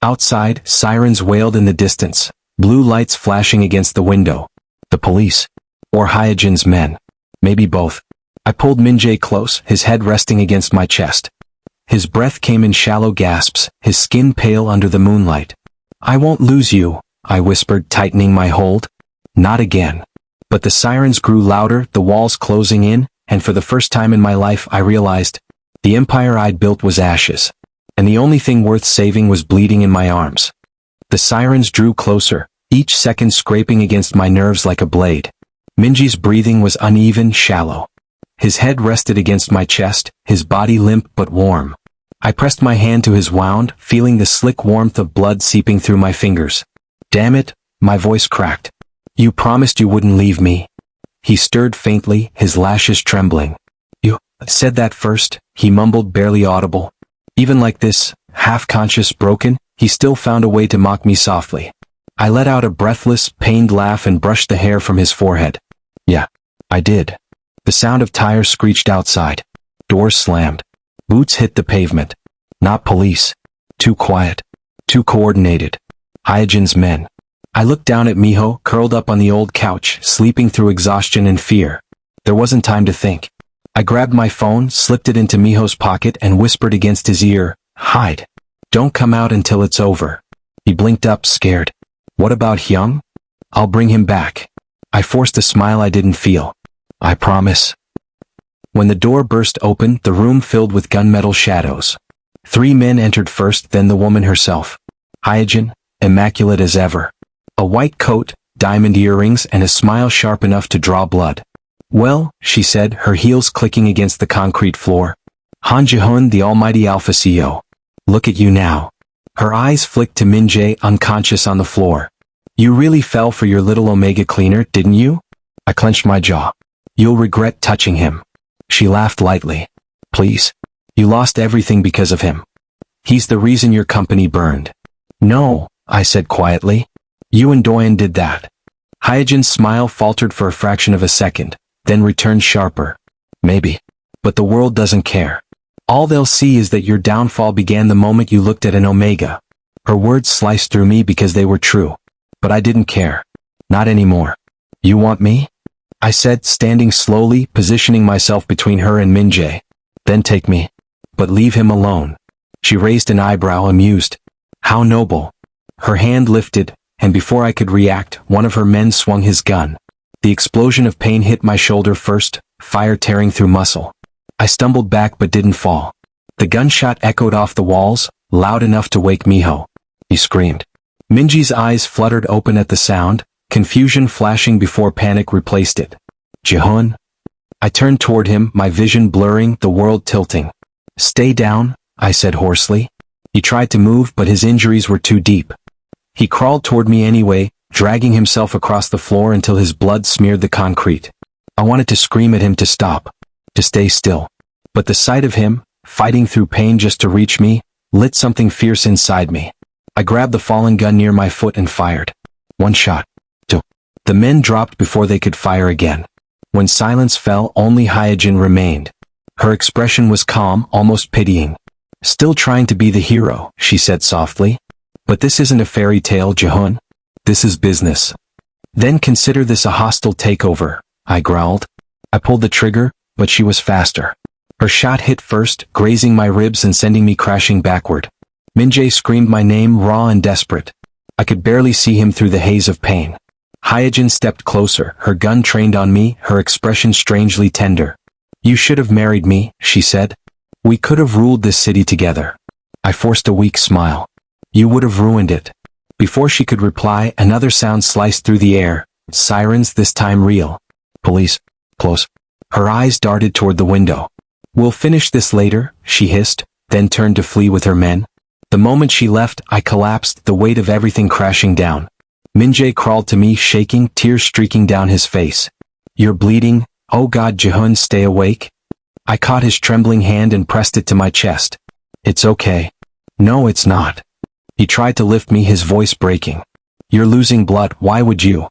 Outside, sirens wailed in the distance, blue lights flashing against the window. The police. Or Hyojin's men. Maybe both. I pulled Minjae close, his head resting against my chest. His breath came in shallow gasps, his skin pale under the moonlight. I won't lose you, I whispered, tightening my hold. Not again. But the sirens grew louder, the walls closing in, and for the first time in my life I realized the empire I'd built was ashes. And the only thing worth saving was bleeding in my arms. The sirens drew closer, each second scraping against my nerves like a blade. Minji's breathing was uneven, shallow. His head rested against my chest, his body limp but warm. I pressed my hand to his wound, feeling the slick warmth of blood seeping through my fingers. Damn it, my voice cracked. You promised you wouldn't leave me. He stirred faintly, his lashes trembling. You said that first, he mumbled, barely audible. Even like this, half-conscious, broken, he still found a way to mock me softly. I let out a breathless, pained laugh and brushed the hair from his forehead. Yeah, I did. The sound of tires screeched outside. Doors slammed. Boots hit the pavement. Not police. Too quiet. Too coordinated. Hyojin's men. I looked down at Miho, curled up on the old couch, sleeping through exhaustion and fear. There wasn't time to think. I grabbed my phone, slipped it into Miho's pocket and whispered against his ear, hide. Don't come out until it's over. He blinked up, scared. What about Hyung? I'll bring him back. I forced a smile I didn't feel. I promise. When the door burst open, the room filled with gunmetal shadows. 3 men entered first, then the woman herself. Hyojin, immaculate as ever. A white coat, diamond earrings, and a smile sharp enough to draw blood. Well, she said, her heels clicking against the concrete floor. Han Jihun, the almighty Alpha CEO. Look at you now. Her eyes flicked to Minjae, unconscious on the floor. You really fell for your little Omega cleaner, didn't you? I clenched my jaw. You'll regret touching him. She laughed lightly. Please. You lost everything because of him. He's the reason your company burned. No, I said quietly. You and Doyen did that. Hyojin's smile faltered for a fraction of a second, then returned sharper. Maybe. But the world doesn't care. All they'll see is that your downfall began the moment you looked at an Omega. Her words sliced through me because they were true. But I didn't care. Not anymore. You want me? I said, standing slowly, positioning myself between her and Minjae. Then take me. But leave him alone. She raised an eyebrow, amused. How noble. Her hand lifted, and before I could react, one of her men swung his gun. The explosion of pain hit my shoulder first, fire tearing through muscle. I stumbled back but didn't fall. The gunshot echoed off the walls, loud enough to wake Miho. He screamed. Minji's eyes fluttered open at the sound, confusion flashing before panic replaced it. Jihun? I turned toward him, my vision blurring, the world tilting. Stay down, I said hoarsely. He tried to move but his injuries were too deep. He crawled toward me anyway, dragging himself across the floor until his blood smeared the concrete. I wanted to scream at him to stop, to stay still. But the sight of him, fighting through pain just to reach me, lit something fierce inside me. I grabbed the fallen gun near my foot and fired. 1 shot. 2. The men dropped before they could fire again. When silence fell, only Hyojin remained. Her expression was calm, almost pitying. "Still trying to be the hero," she said softly. "But this isn't a fairy tale, Jihun. This is business." "Then consider this a hostile takeover," I growled. I pulled the trigger, but she was faster. Her shot hit first, grazing my ribs and sending me crashing backward. Minjae screamed my name, raw and desperate. I could barely see him through the haze of pain. Hyojin stepped closer, her gun trained on me, her expression strangely tender. "You should have married me," she said. "We could have ruled this city together." I forced a weak smile. "You would have ruined it." Before she could reply, another sound sliced through the air. Sirens, this time real. "Police. Close." Her eyes darted toward the window. "We'll finish this later," she hissed, then turned to flee with her men. The moment she left, I collapsed, the weight of everything crashing down. Minjae crawled to me, shaking, tears streaking down his face. "You're bleeding. Oh God, Jihun, stay awake." I caught his trembling hand and pressed it to my chest. "It's okay." "No, it's not." He tried to lift me, his voice breaking. "You're losing blood, why would you?"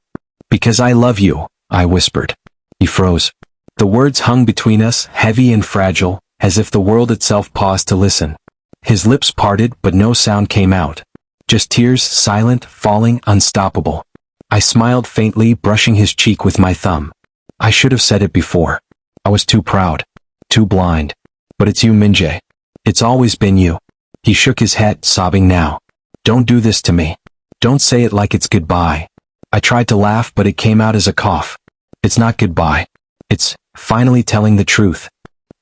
"Because I love you," I whispered. He froze. The words hung between us, heavy and fragile, as if the world itself paused to listen. His lips parted, but no sound came out. Just tears, silent, falling, unstoppable. I smiled faintly, brushing his cheek with my thumb. I should have said it before. I was too proud. Too blind. But it's you, Minjae. It's always been you. He shook his head, sobbing now. "Don't do this to me. Don't say it like it's goodbye." I tried to laugh, but it came out as a cough. "It's not goodbye. It's finally telling the truth."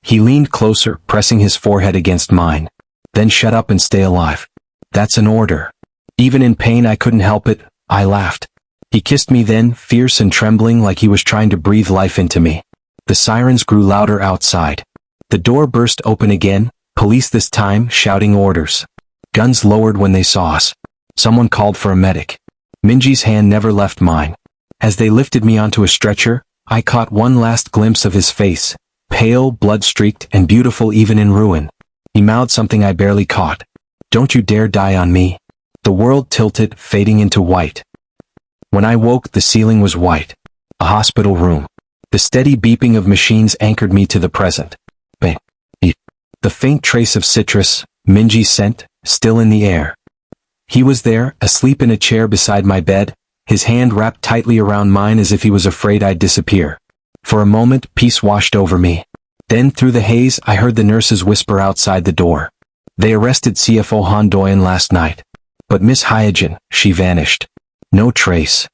He leaned closer, pressing his forehead against mine. "Then shut up and stay alive. That's an order." Even in pain I couldn't help it, I laughed. He kissed me then, fierce and trembling like he was trying to breathe life into me. The sirens grew louder outside. The door burst open again, police this time, shouting orders. Guns lowered when they saw us. Someone called for a medic. Minji's hand never left mine. As they lifted me onto a stretcher, I caught one last glimpse of his face, pale, blood-streaked, and beautiful even in ruin. He mouthed something I barely caught. "Don't you dare die on me." The world tilted, fading into white. When I woke, the ceiling was white. A hospital room. The steady beeping of machines anchored me to the present. Bang. The faint trace of citrus, Minji's scent, still in the air. He was there, asleep in a chair beside my bed, his hand wrapped tightly around mine as if he was afraid I'd disappear. For a moment, peace washed over me. Then, through the haze, I heard the nurses whisper outside the door. "They arrested CFO Han Doyen last night. But Miss Hyojin, she vanished. No trace."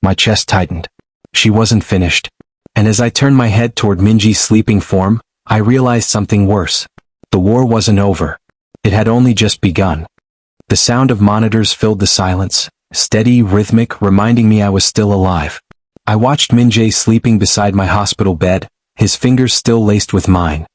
My chest tightened. She wasn't finished. And as I turned my head toward Minji's sleeping form, I realized something worse. The war wasn't over. It had only just begun. The sound of monitors filled the silence, steady, rhythmic, reminding me I was still alive. I watched Minjae sleeping beside my hospital bed, his fingers still laced with mine.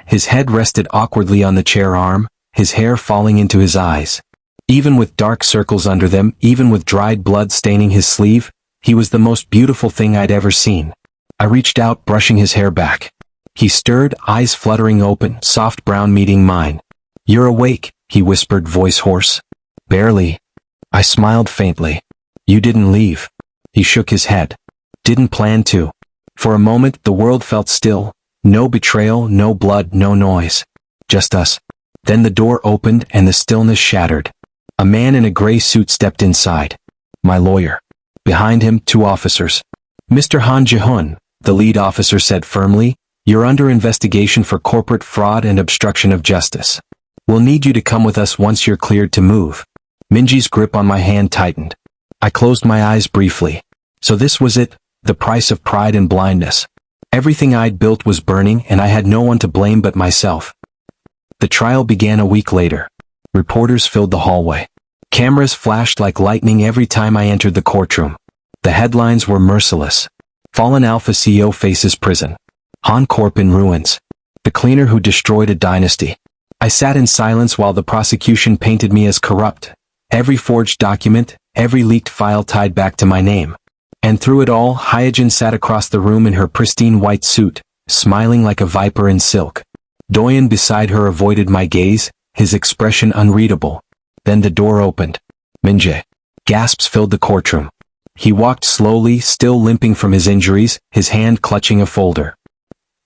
His head rested awkwardly on the chair arm, his hair falling into his eyes. Even with dark circles under them, even with dried blood staining his sleeve, he was the most beautiful thing I'd ever seen. I reached out, brushing his hair back. He stirred, eyes fluttering open, soft brown meeting mine. "You're awake," he whispered, voice hoarse. "Barely." I smiled faintly. "You didn't leave." He shook his head. "Didn't plan to." For a moment, the world felt still. No betrayal, no blood, no noise. Just us. Then the door opened and the stillness shattered. A man in a gray suit stepped inside. My lawyer. Behind him, 2 officers. "Mr. Han Jihun," the lead officer said firmly, "you're under investigation for corporate fraud and obstruction of justice. We'll need you to come with us once you're cleared to move." Minji's grip on my hand tightened. I closed my eyes briefly. So this was it, the price of pride and blindness. Everything I'd built was burning and I had no one to blame but myself. The trial began a week later. Reporters filled the hallway. Cameras flashed like lightning every time I entered the courtroom. The headlines were merciless. Fallen Alpha CEO faces prison. Han Corp in ruins. The cleaner who destroyed a dynasty. I sat in silence while the prosecution painted me as corrupt. Every forged document, every leaked file tied back to my name. And through it all, Hyojin sat across the room in her pristine white suit, smiling like a viper in silk. Doyen beside her avoided my gaze, his expression unreadable. Then the door opened. Minjae. Gasps filled the courtroom. He walked slowly, still limping from his injuries, his hand clutching a folder.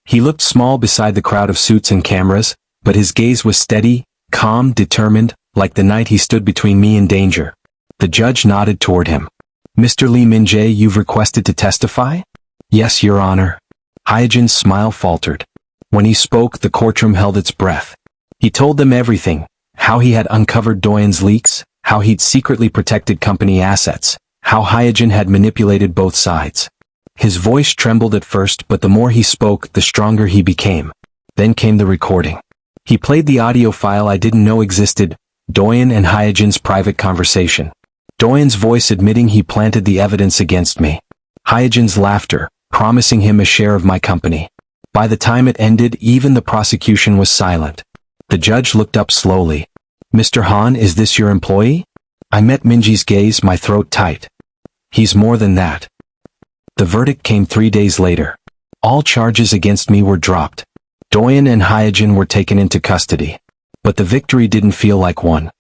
He looked small beside the crowd of suits and cameras, but his gaze was steady, calm, determined, like the night he stood between me and danger. The judge nodded toward him. "Mr. Lee Minjae, you've requested to testify?" "Yes, Your Honor." Hyojin's smile faltered. When he spoke, the courtroom held its breath. He told them everything, how he had uncovered Doyen's leaks, how he'd secretly protected company assets, how Hyojin had manipulated both sides. His voice trembled at first, but the more he spoke, the stronger he became. Then came the recording. He played the audio file I didn't know existed, Doyen and Hyojin's private conversation. Doyen's voice admitting he planted the evidence against me. Hyojin's laughter, promising him a share of my company. By the time it ended, even the prosecution was silent. The judge looked up slowly. "Mr. Han, is this your employee?" I met Minji's gaze, my throat tight. "He's more than that." The verdict came 3 days later. All charges against me were dropped. Doyen and Hyojin were taken into custody. But the victory didn't feel like one.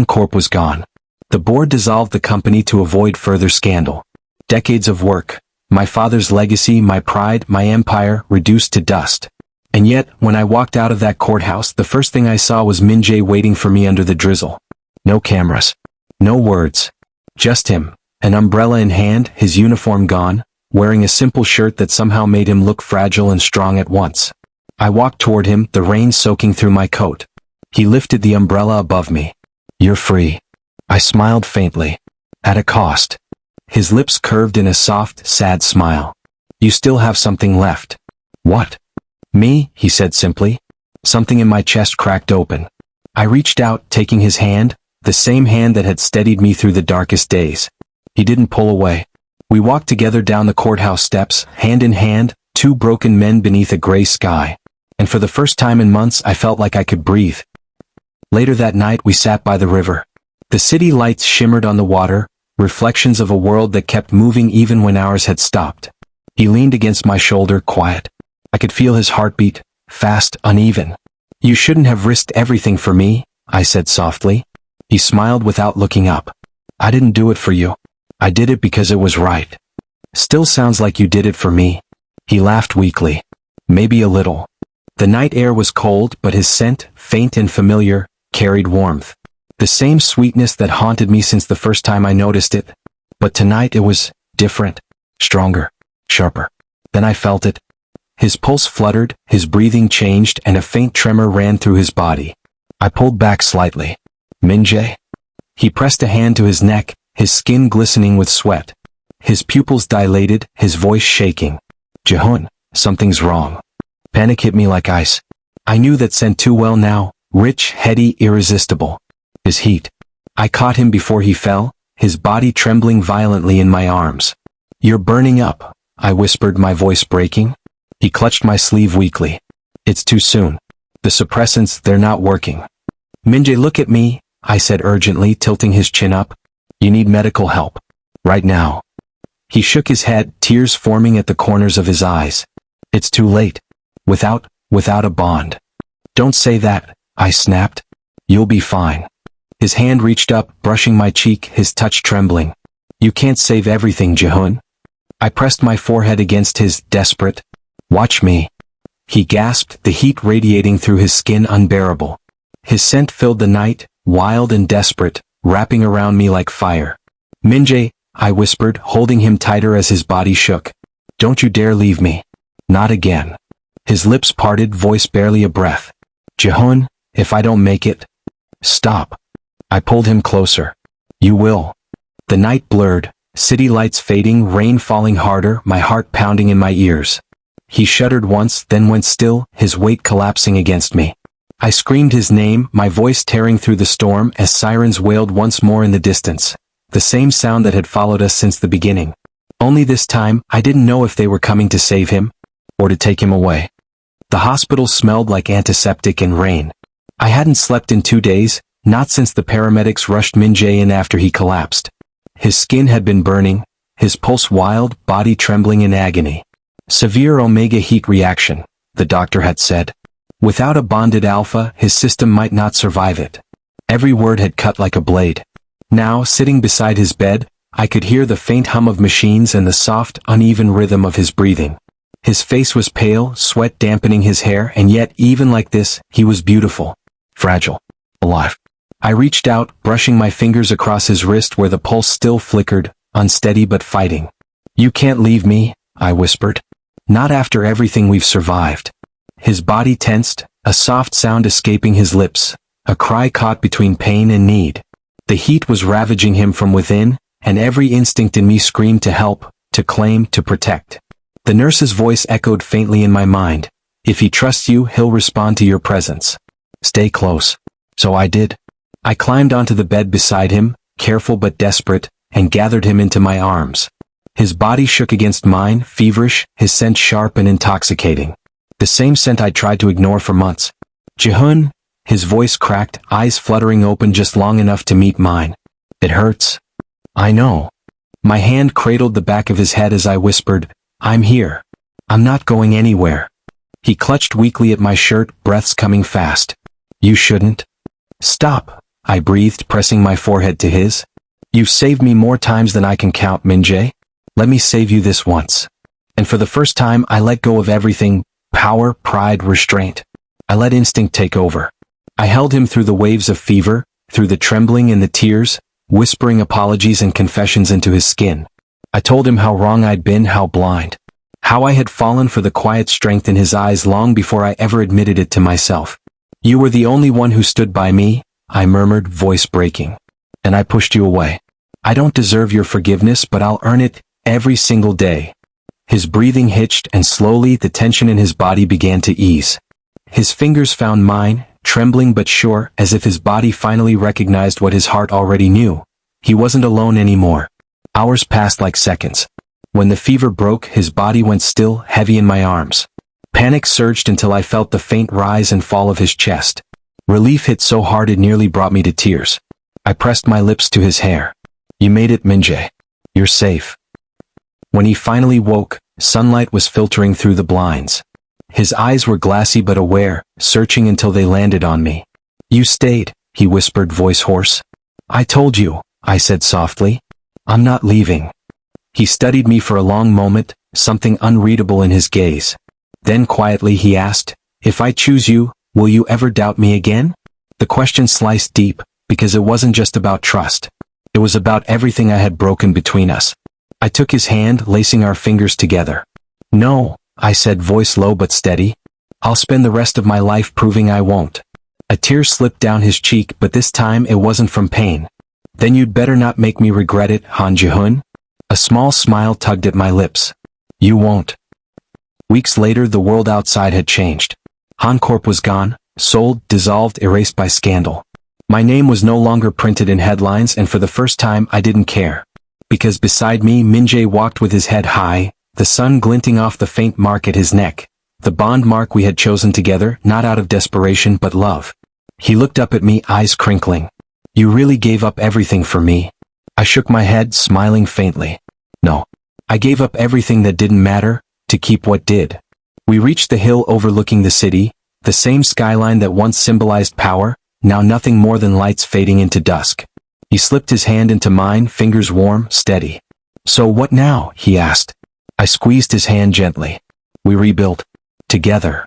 Corp was gone. The board dissolved the company to avoid further scandal. Decades of work, my father's legacy, my pride, my empire, reduced to dust. And yet, when I walked out of that courthouse, the first thing I saw was Minjae waiting for me under the drizzle. No cameras. No words. Just him, an umbrella in hand, his uniform gone, wearing a simple shirt that somehow made him look fragile and strong at once. I walked toward him, the rain soaking through my coat. He lifted the umbrella above me. "You're free." I smiled faintly. At a cost. His lips curved in a soft, sad smile. "You still have something left." "What?" "Me," he said simply. Something in my chest cracked open. I reached out, taking his hand, the same hand that had steadied me through the darkest days. He didn't pull away. We walked together down the courthouse steps, hand in hand, two broken men beneath a gray sky. And for the first time in months, I felt like I could breathe. Later that night, we sat by the river. The city lights shimmered on the water, reflections of a world that kept moving even when ours had stopped. He leaned against my shoulder, quiet. I could feel his heartbeat, fast, uneven. "You shouldn't have risked everything for me," I said softly. He smiled without looking up. "I didn't do it for you. I did it because it was right." "Still sounds like you did it for me." He laughed weakly. "Maybe a little." The night air was cold, but his scent, faint and familiar, carried warmth. The same sweetness that haunted me since the first time I noticed it. But tonight it was different, stronger, sharper. Then I felt it. His pulse fluttered, his breathing changed, and a faint tremor ran through his body. I pulled back slightly. "Minjae?" He pressed a hand to his neck, his skin glistening with sweat. His pupils dilated, his voice shaking. "Jehun, something's wrong." Panic hit me like ice. I knew that scent too well now, rich, heady, irresistible. His heat. I caught him before he fell, his body trembling violently in my arms. "You're burning up," I whispered, my voice breaking. He clutched my sleeve weakly. "It's too soon. The suppressants, they're not working." "Minjae, look at me," I said urgently, tilting his chin up. "You need medical help. Right now." He shook his head, tears forming at the corners of his eyes. "It's too late. Without a bond." "Don't say that," I snapped. "You'll be fine." His hand reached up, brushing my cheek, his touch trembling. "You can't save everything, Jehun." I pressed my forehead against his, desperate. "Watch me." He gasped, the heat radiating through his skin unbearable. His scent filled the night, wild and desperate, wrapping around me like fire. "Minjae," I whispered, holding him tighter as his body shook. "Don't you dare leave me. Not again." His lips parted, voice barely a breath. "Jehun, if I don't make it." "Stop." I pulled him closer. "You will." The night blurred, city lights fading, rain falling harder, my heart pounding in my ears. He shuddered once, then went still, his weight collapsing against me. I screamed his name, my voice tearing through the storm as sirens wailed once more in the distance. The same sound that had followed us since the beginning. Only this time, I didn't know if they were coming to save him, or to take him away. The hospital smelled like antiseptic and rain. I hadn't slept in 2 days, not since the paramedics rushed Minjae in after he collapsed. His skin had been burning, his pulse wild, body trembling in agony. Severe omega heat reaction, the doctor had said. Without a bonded alpha, his system might not survive it. Every word had cut like a blade. Now, sitting beside his bed, I could hear the faint hum of machines and the soft, uneven rhythm of his breathing. His face was pale, sweat dampening his hair, and yet, even like this, he was beautiful. Fragile. Alive. I reached out, brushing my fingers across his wrist where the pulse still flickered, unsteady but fighting. "You can't leave me," I whispered. "Not after everything we've survived." His body tensed, a soft sound escaping his lips, a cry caught between pain and need. The heat was ravaging him from within, and every instinct in me screamed to help, to claim, to protect. The nurse's voice echoed faintly in my mind. "If he trusts you, he'll respond to your presence. Stay close." So I did. I climbed onto the bed beside him, careful but desperate, and gathered him into my arms. His body shook against mine, feverish, his scent sharp and intoxicating. The same scent I'd tried to ignore for months. "Jihun," his voice cracked, eyes fluttering open just long enough to meet mine. "It hurts." "I know." My hand cradled the back of his head as I whispered, "I'm here. I'm not going anywhere." He clutched weakly at my shirt, breaths coming fast. "You shouldn't." "Stop," I breathed, pressing my forehead to his. "You've saved me more times than I can count, Minjae. Let me save you this once." And for the first time, I let go of everything: power, pride, restraint. I let instinct take over. I held him through the waves of fever, through the trembling and the tears, whispering apologies and confessions into his skin. I told him how wrong I'd been, how blind. How I had fallen for the quiet strength in his eyes long before I ever admitted it to myself. "You were the only one who stood by me," I murmured, voice breaking. "And I pushed you away. I don't deserve your forgiveness, but I'll earn it, every single day." His breathing hitched, and slowly the tension in his body began to ease. His fingers found mine, trembling but sure, as if his body finally recognized what his heart already knew. He wasn't alone anymore. Hours passed like seconds. When the fever broke, his body went still, heavy in my arms. Panic surged until I felt the faint rise and fall of his chest. Relief hit so hard it nearly brought me to tears. I pressed my lips to his hair. "You made it, Minjae. You're safe." When he finally woke, sunlight was filtering through the blinds. His eyes were glassy but aware, searching until they landed on me. "You stayed," he whispered, voice hoarse. "I told you," I said softly. "I'm not leaving." He studied me for a long moment, something unreadable in his gaze. Then quietly he asked, "If I choose you, will you ever doubt me again?" The question sliced deep, because it wasn't just about trust. It was about everything I had broken between us. I took his hand, lacing our fingers together. "No," I said, voice low but steady. "I'll spend the rest of my life proving I won't." A tear slipped down his cheek, but this time it wasn't from pain. "Then you'd better not make me regret it, Han Jihun." A small smile tugged at my lips. "You won't." Weeks later, the world outside had changed. Hancorp was gone, sold, dissolved, erased by scandal. My name was no longer printed in headlines, and for the first time I didn't care. Because beside me, Minjae walked with his head high, the sun glinting off the faint mark at his neck, the bond mark we had chosen together, not out of desperation but love. He looked up at me, eyes crinkling. "You really gave up everything for me?" I shook my head, smiling faintly. "No. I gave up everything that didn't matter, to keep what did." We reached the hill overlooking the city, the same skyline that once symbolized power, now nothing more than lights fading into dusk. He slipped his hand into mine, fingers warm, steady. "So what now?" he asked. I squeezed his hand gently. "We rebuilt. Together."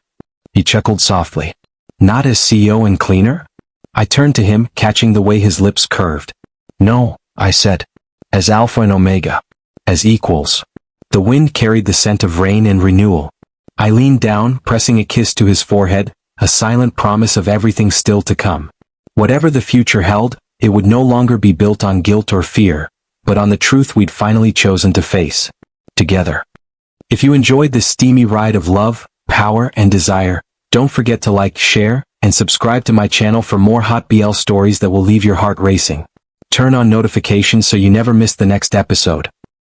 He chuckled softly. "Not as CEO and cleaner?" I turned to him, catching the way his lips curved. "No," I said. "As Alpha and Omega. As equals." The wind carried the scent of rain and renewal. I leaned down, pressing a kiss to his forehead, a silent promise of everything still to come. Whatever the future held, it would no longer be built on guilt or fear, but on the truth we'd finally chosen to face. Together. If you enjoyed this steamy ride of love, power, and desire, don't forget to like, share, and subscribe to my channel for more hot BL stories that will leave your heart racing. Turn on notifications so you never miss the next episode.